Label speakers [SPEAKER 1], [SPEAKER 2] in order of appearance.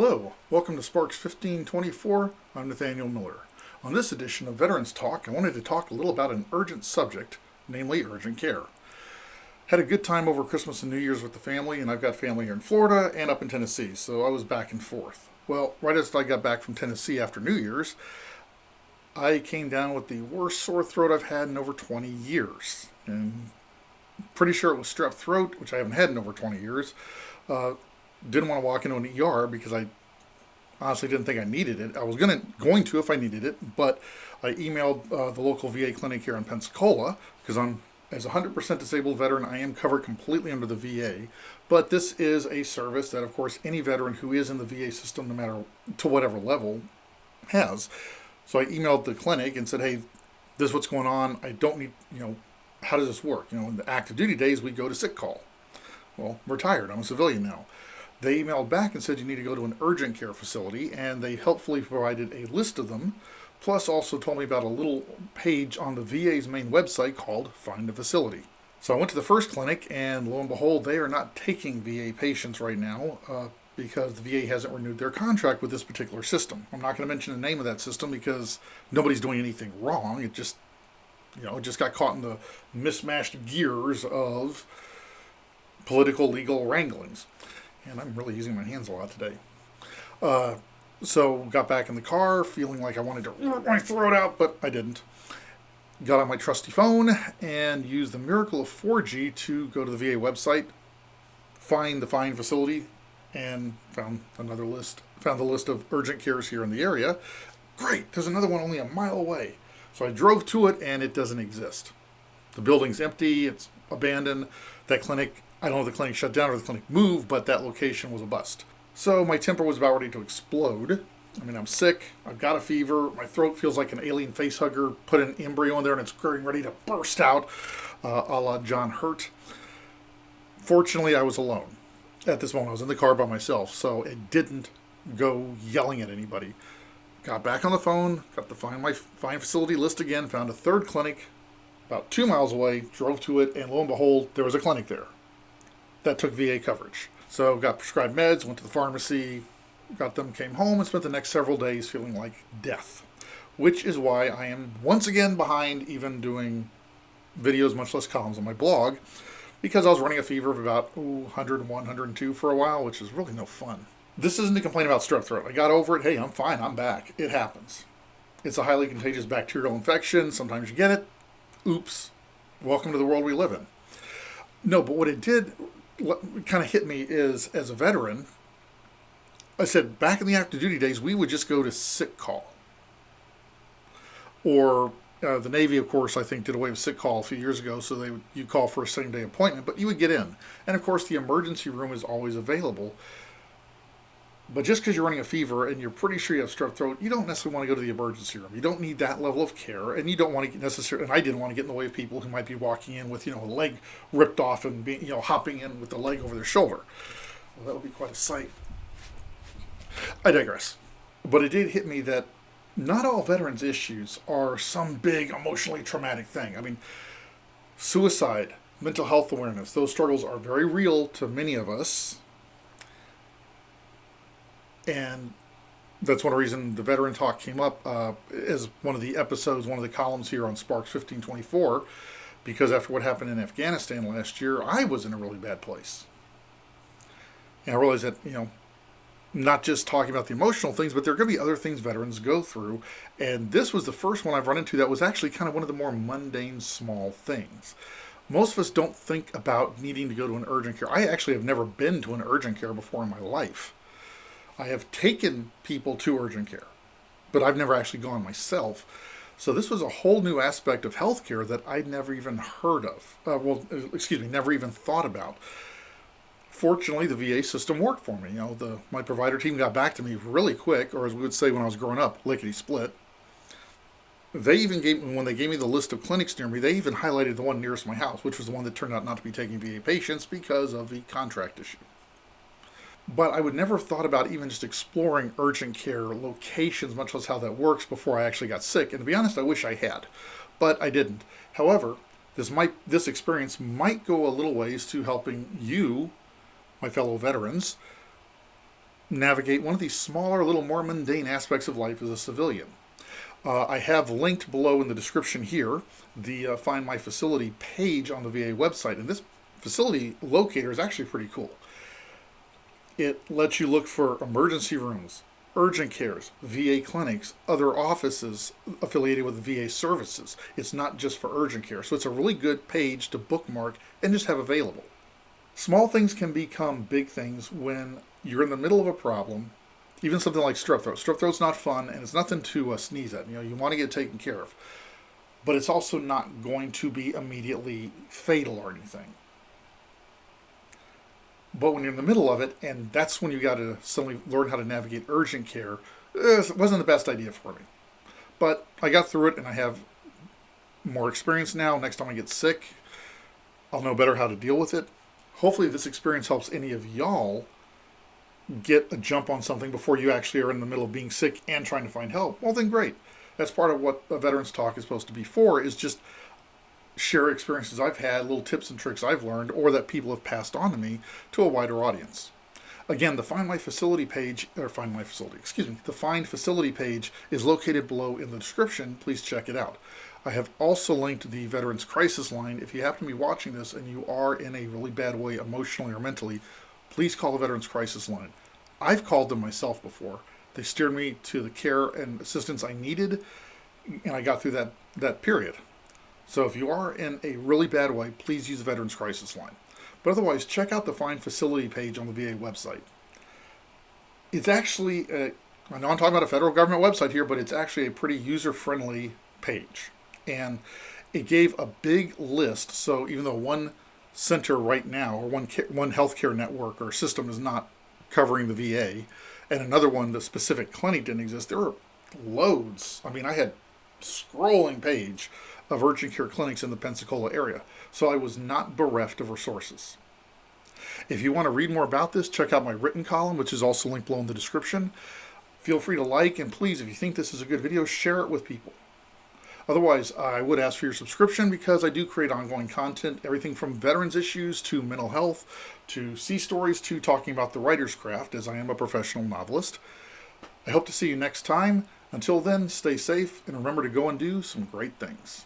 [SPEAKER 1] Hello, welcome to Sparks 1524. I'm Nathaniel Miller. On this edition of Veterans Talk, I wanted to talk a little about an urgent subject, namely urgent care. Had a good time over Christmas and New Year's with the family, and I've got family here in Florida and up in Tennessee, so I was back and forth. Well, right as I got back from Tennessee after New Year's, I came down with the worst sore throat I've had in over 20 years. And pretty sure it was strep throat, which I haven't had in over 20 years. Didn't want to walk into an ER because I honestly didn't think I needed it. I was going to if I needed it, but I emailed the local VA clinic here in Pensacola because as a 100% disabled veteran, I am covered completely under the VA. But this is a service that, of course, any veteran who is in the VA system, no matter to whatever level, has. So I emailed the clinic and said, hey, this is what's going on. I don't need, how does this work? In the active duty days, we go to sick call. Well, I'm retired. I'm a civilian now. They emailed back and said you need to go to an urgent care facility, and they helpfully provided a list of them, plus also told me about a little page on the VA's main website called Find a Facility. So I went to the first clinic, and lo and behold, they are not taking VA patients right now because the VA hasn't renewed their contract with this particular system. I'm not going to mention the name of that system because nobody's doing anything wrong. It just got caught in the mismatched gears of political, legal wranglings. And I'm really using my hands a lot today. So got back in the car feeling like I wanted to rip my throat out, but I didn't. Got on my trusty phone and used the miracle of 4G to go to the VA website, find the Find facility, and found the list of urgent cares here in the area. Great, there's another one only a mile away. So I drove to it and it doesn't exist. The building's empty, it's abandoned. That clinic, I don't know if the clinic shut down or the clinic moved, but that location was a bust. So my temper was about ready to explode. I'm sick, I've got a fever, my throat feels like an alien face hugger, put an embryo in there and it's getting ready to burst out, a la John Hurt. Fortunately, I was alone. At this moment, I was in the car by myself, so it didn't go yelling at anybody. Got back on the phone, got to find my Find facility list again, found a third clinic about 2 miles away, drove to it, and lo and behold, there was a clinic there that took VA coverage. So got prescribed meds, went to the pharmacy, got them, came home, and spent the next several days feeling like death. Which is why I am once again behind even doing videos, much less columns on my blog, because I was running a fever of about 101, 102 for a while, which is really no fun. This isn't to complain about strep throat. I got over it. Hey, I'm fine. I'm back. It happens. It's a highly contagious bacterial infection. Sometimes you get it. Oops. Welcome to the world we live in. No, but what it did kind of hit me is, as a veteran, I said back in the active duty days, we would just go to sick call. Or the Navy, of course, I think did away with sick call a few years ago, so you call for a same-day appointment, but you would get in. And, of course, the emergency room is always available. But just because you're running a fever and you're pretty sure you have strep throat, you don't necessarily want to go to the emergency room. You don't need that level of care, and you don't want to get necessarily. And I didn't want to get in the way of people who might be walking in with a leg ripped off and being hopping in with the leg over their shoulder. Well, that would be quite a sight. I digress. But it did hit me that not all veterans' issues are some big emotionally traumatic thing. Suicide, mental health awareness, those struggles are very real to many of us. And that's one reason the Veteran Talk came up as one of the episodes, one of the columns here on Sparks 1524, because after what happened in Afghanistan last year, I was in a really bad place. And I realized that, not just talking about the emotional things, but there are going to be other things veterans go through. And this was the first one I've run into that was actually kind of one of the more mundane, small things. Most of us don't think about needing to go to an urgent care. I actually have never been to an urgent care before in my life. I have taken people to urgent care, but I've never actually gone myself. So this was a whole new aspect of healthcare that I'd never even heard of. Never even thought about. Fortunately, the VA system worked for me. My provider team got back to me really quick, or as we would say when I was growing up, lickety-split. They even when they gave me the list of clinics near me, they even highlighted the one nearest my house, which was the one that turned out not to be taking VA patients because of the contract issue. But I would never have thought about even just exploring urgent care locations, much less how that works, before I actually got sick. And to be honest, I wish I had, but I didn't. However, this experience might go a little ways to helping you, my fellow veterans, navigate one of these smaller, a little more mundane aspects of life as a civilian. I have linked below in the description here the Find My Facility page on the VA website, and this facility locator is actually pretty cool. It lets you look for emergency rooms, urgent cares, VA clinics, other offices affiliated with VA services. It's not just for urgent care, so it's a really good page to bookmark and just have available. Small things can become big things when you're in the middle of a problem. Even something like strep throat. Strep throat's not fun, and it's nothing to sneeze at. You want to get taken care of. But it's also not going to be immediately fatal or anything. But when you're in the middle of it, and that's when you got to suddenly learn how to navigate urgent care, it wasn't the best idea for me. But I got through it, and I have more experience now. Next time I get sick, I'll know better how to deal with it. Hopefully this experience helps any of y'all get a jump on something before you actually are in the middle of being sick and trying to find help. Well, then great. That's part of what a Veterans Talk is supposed to be for, is just share experiences I've had, little tips and tricks I've learned, or that people have passed on to me to a wider audience. Again, the Find My Facility page, the Find Facility page is located below in the description. Please check it out. I have also linked the Veterans Crisis Line. If you happen to be watching this and you are in a really bad way emotionally or mentally, please call the Veterans Crisis Line. I've called them myself before. They steered me to the care and assistance I needed, and I got through that period. So if you are in a really bad way, please use the Veterans Crisis Line. But otherwise, check out the Find Facility page on the VA website. It's actually, I know I'm talking about a federal government website here, but it's actually a pretty user-friendly page. And it gave a big list, so even though one center right now, or one healthcare network or system is not covering the VA, and another one, the specific clinic didn't exist, there were loads. I mean, I had scrolling page of urgent care clinics in the Pensacola area, so I was not bereft of resources. If you want to read more about this, check out my written column, which is also linked below in the description. Feel free to like, and please, if you think this is a good video, share it with people. Otherwise, I would ask for your subscription, because I do create ongoing content, everything from veterans issues to mental health to sea stories to talking about the writer's craft, as I am a professional novelist. I hope to see you next time. Until then, stay safe and remember to go and do some great things.